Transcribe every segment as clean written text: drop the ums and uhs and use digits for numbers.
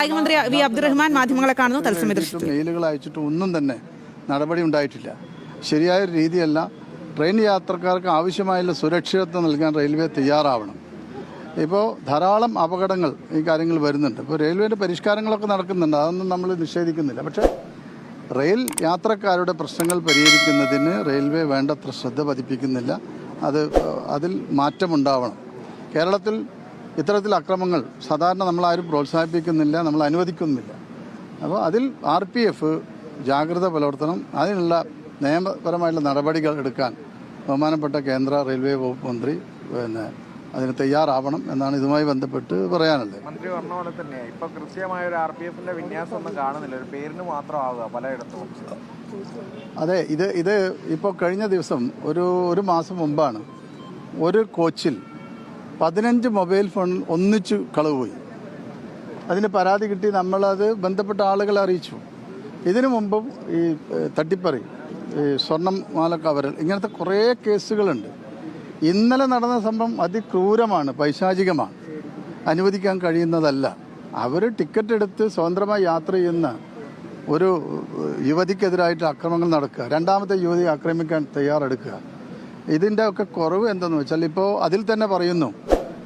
മന്ത്രി വി അബ്ദുറഹ്മാൻ മാധ്യമങ്ങളെ കാണുന്നു. തത്സമയ ദൃശ്യം മെയിലുകൾ അയച്ചിട്ട് ഒന്നും തന്നെ നടപടി ഉണ്ടായിട്ടില്ല. ശരിയായ രീതിയല്ല. ട്രെയിൻ യാത്രക്കാർക്ക് ആവശ്യമായുള്ള സുരക്ഷിതത്വം നൽകാൻ റെയിൽവേ തയ്യാറാവണം. ഇപ്പോൾ ധാരാളം അപകടങ്ങൾ ഈ കാര്യങ്ങൾ വരുന്നുണ്ട്. ഇപ്പോൾ റെയിൽവേയുടെ പരിഷ്കാരങ്ങളൊക്കെ നടക്കുന്നുണ്ട്, അതൊന്നും നമ്മൾ നിഷേധിക്കുന്നില്ല. പക്ഷേ റെയിൽ യാത്രക്കാരുടെ പ്രശ്നങ്ങൾ പരിഹരിക്കുന്നതിന് റെയിൽവേ വേണ്ടത്ര ശ്രദ്ധ പതിപ്പിക്കുന്നില്ല. അതിൽ മാറ്റമുണ്ടാവണം. കേരളത്തിൽ ഇത്തരത്തിൽ അക്രമങ്ങൾ സാധാരണ നമ്മളാരും പ്രോത്സാഹിപ്പിക്കുന്നില്ല, നമ്മൾ അനുവദിക്കുന്നില്ല. അപ്പോൾ അതിൽ RPF ജാഗ്രത പുലർത്തണം. അതിനുള്ള നിയമപരമായിട്ടുള്ള നടപടികൾ എടുക്കാൻ ബഹുമാനപ്പെട്ട കേന്ദ്ര റെയിൽവേ വകുപ്പ് മന്ത്രി അതിന് തയ്യാറാവണം എന്നാണ് ഇതുമായി ബന്ധപ്പെട്ട് പറയാനുള്ളത്. മന്ത്രി പറഞ്ഞ പോലെ തന്നെ ഇപ്പൊ കൃത്യമായ ഒരു RPFന്റെ വിന്യാസം ഒന്നും കാണുന്നില്ല, ഒരു പേരിന് മാത്രമാവുക പലയിടത്തും. അതെ, ഇത് ഇപ്പോൾ കഴിഞ്ഞ ദിവസം ഒരു മാസം മുമ്പാണ് ഒരു കോച്ചിൽ 15 മൊബൈൽ ഫോൺ ഒന്നിച്ചു കളവുപോയി. അതിന് പരാതി കിട്ടി, നമ്മളത് ബന്ധപ്പെട്ട ആളുകളെ അറിയിച്ചു. ഇതിനു മുമ്പും ഈ തട്ടിപ്പറി, ഈ സ്വർണം മാല കവരൽ, ഇങ്ങനത്തെ കുറേ കേസുകളുണ്ട്. ഇന്നലെ നടന്ന സംഭവം അതിക്രൂരമാണ്, പൈശാചികമാണ്, അനുവദിക്കാൻ കഴിയുന്നതല്ല. അവർ ടിക്കറ്റ് എടുത്ത് സ്വതന്ത്രമായി യാത്ര ചെയ്യുന്ന ഒരു യുവതിക്കെതിരായിട്ട് അക്രമങ്ങൾ നടക്കുക, രണ്ടാമത്തെ യുവതിയെ ആക്രമിക്കാൻ തയ്യാറെടുക്കുക. ഇതിൻ്റെ ഒക്കെ കുറവ് എന്തെന്ന് വെച്ചാൽ ഇപ്പോൾ അതിൽ തന്നെ പറയുന്നു,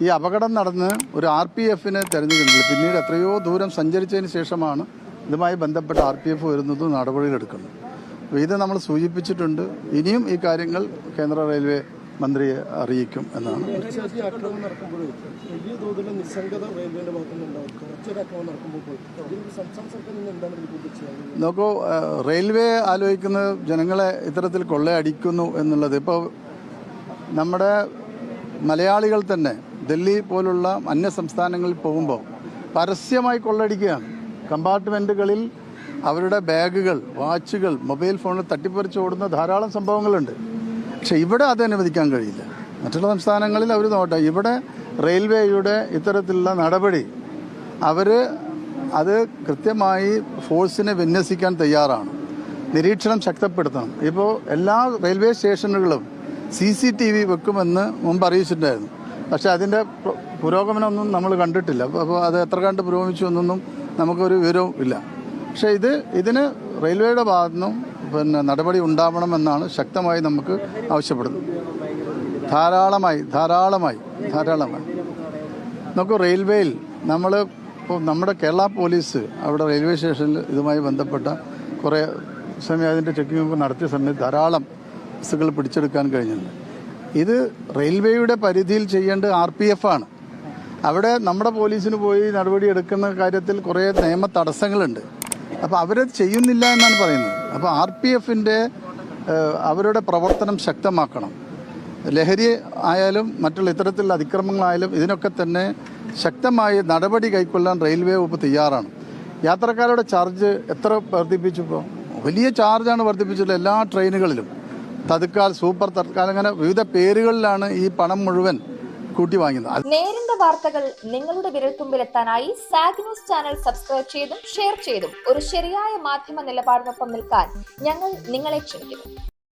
ഈ അപകടം നടന്ന് ഒരു RPFനെ തിരഞ്ഞെടുക്കുന്നില്ല. പിന്നീട് എത്രയോ ദൂരം സഞ്ചരിച്ചതിന് ശേഷമാണ് ഇതുമായി ബന്ധപ്പെട്ട RPF വരുന്നതും നടപടികളെടുക്കുന്നത്. അപ്പോൾ ഇത് നമ്മൾ സൂചിപ്പിച്ചിട്ടുണ്ട്. ഇനിയും ഈ കാര്യങ്ങൾ കേന്ദ്ര റെയിൽവേ മന്ത്രിയെ അറിയിക്കും എന്നാണ്. നോക്കൂ, റെയിൽവേ ആലോചിക്കുന്ന ജനങ്ങളെ ഇത്തരത്തിൽ കൊള്ളയടിക്കുന്നു എന്നുള്ളത്. ഇപ്പോൾ നമ്മുടെ മലയാളികൾ തന്നെ ഡൽഹി പോലുള്ള അന്യ സംസ്ഥാനങ്ങളിൽ പോകുമ്പോൾ പരസ്യമായി കൊള്ളയടിക്കുകയാണ്. കമ്പാർട്ട്മെൻറ്റുകളിൽ അവരുടെ ബാഗുകൾ, വാച്ചുകൾ, മൊബൈൽ ഫോണിൽ തട്ടിപ്പറിച്ച് ഓടുന്ന ധാരാളം സംഭവങ്ങളുണ്ട്. പക്ഷേ ഇവിടെ അത് അനുവദിക്കാൻ കഴിയില്ല. മറ്റുള്ള സംസ്ഥാനങ്ങളിൽ അവർ നോട്ടെ, ഇവിടെ റെയിൽവേയുടെ ഇത്തരത്തിലുള്ള നടപടി അത് കൃത്യമായി ഫോഴ്സിനെ വിന്യസിക്കാൻ തയ്യാറാണ്. നിരീക്ഷണം ശക്തിപ്പെടുത്തണം. ഇപ്പോൾ എല്ലാ റെയിൽവേ സ്റ്റേഷനുകളും CCTV വെക്കുമെന്ന് മുമ്പ് അറിയിച്ചിട്ടുണ്ടായിരുന്നു. പക്ഷേ അതിൻ്റെ പുരോഗമനമൊന്നും നമ്മൾ കണ്ടിട്ടില്ല. അപ്പോൾ അത് എത്ര കണ്ട് പുരോഗമിച്ചു എന്നൊന്നും നമുക്കൊരു വിവരവും ഇല്ല. പക്ഷേ ഇതിന് റെയിൽവേയുടെ ഭാഗത്തുനിന്നും നടപടി ഉണ്ടാവണമെന്നാണ് ശക്തമായി നമുക്ക് ആവശ്യപ്പെടുന്നത്. ധാരാളമായി നമുക്ക് റെയിൽവേയിൽ ഇപ്പോൾ നമ്മുടെ കേരള പോലീസ് അവിടെ റെയിൽവേ സ്റ്റേഷനിൽ ഇതുമായി ബന്ധപ്പെട്ട കുറേ സമയം അതിൻ്റെ ചെക്കിംഗ് നടത്തിയ സമയത്ത് ധാരാളം ബസ്സുകൾ പിടിച്ചെടുക്കാൻ കഴിഞ്ഞിട്ടുണ്ട്. ഇത് റെയിൽവേയുടെ പരിധിയിൽ ചെയ്യേണ്ട RPF ആണ്. അവിടെ നമ്മുടെ പോലീസിന് പോയി നടപടി എടുക്കുന്ന കാര്യത്തിൽ കുറേ നിയമ തടസ്സങ്ങളുണ്ട്. അപ്പോൾ അവരത് ചെയ്യുന്നില്ല എന്നാണ് പറയുന്നത്. അപ്പോൾ RPFൻ്റെ അവരുടെ പ്രവർത്തനം ശക്തമാക്കണം. ലഹരി ആയാലും മറ്റുള്ള ഇത്തരത്തിലുള്ള അതിക്രമങ്ങളായാലും ഇതിനൊക്കെ തന്നെ ശക്തമായ നടപടി കൈക്കൊള്ളാൻ റെയിൽവേ വകുപ്പ് തയ്യാറാണ്. യാത്രക്കാരുടെ ചാർജ് എത്ര വർദ്ധിപ്പിച്ചപ്പോൾ? വലിയ ചാർജാണ് വർദ്ധിപ്പിച്ചിട്ടുള്ളത് എല്ലാ ട്രെയിനുകളിലും. തത്കാൽ, സൂപ്പർ തത്കാൽ, അങ്ങനെ വിവിധ പേരുകളിലാണ് ഈ പണം മുഴുവൻ കൂട്ടി വാങ്ങുന്നത്. നേരിന്റെ വാർത്തകൾ നിങ്ങളുടെ വിരൽത്തുമ്പിലെത്താനായി സാഗ് ന്യൂസ് ചാനൽ സബ്സ്ക്രൈബ് ചെയ്തും ഷെയർ ചെയ്തും ഒരു ശരിയായ മാധ്യമ നിലപാടിനൊപ്പം നിൽക്കാൻ ഞങ്ങൾ നിങ്ങളെ ക്ഷണിക്കുന്നു.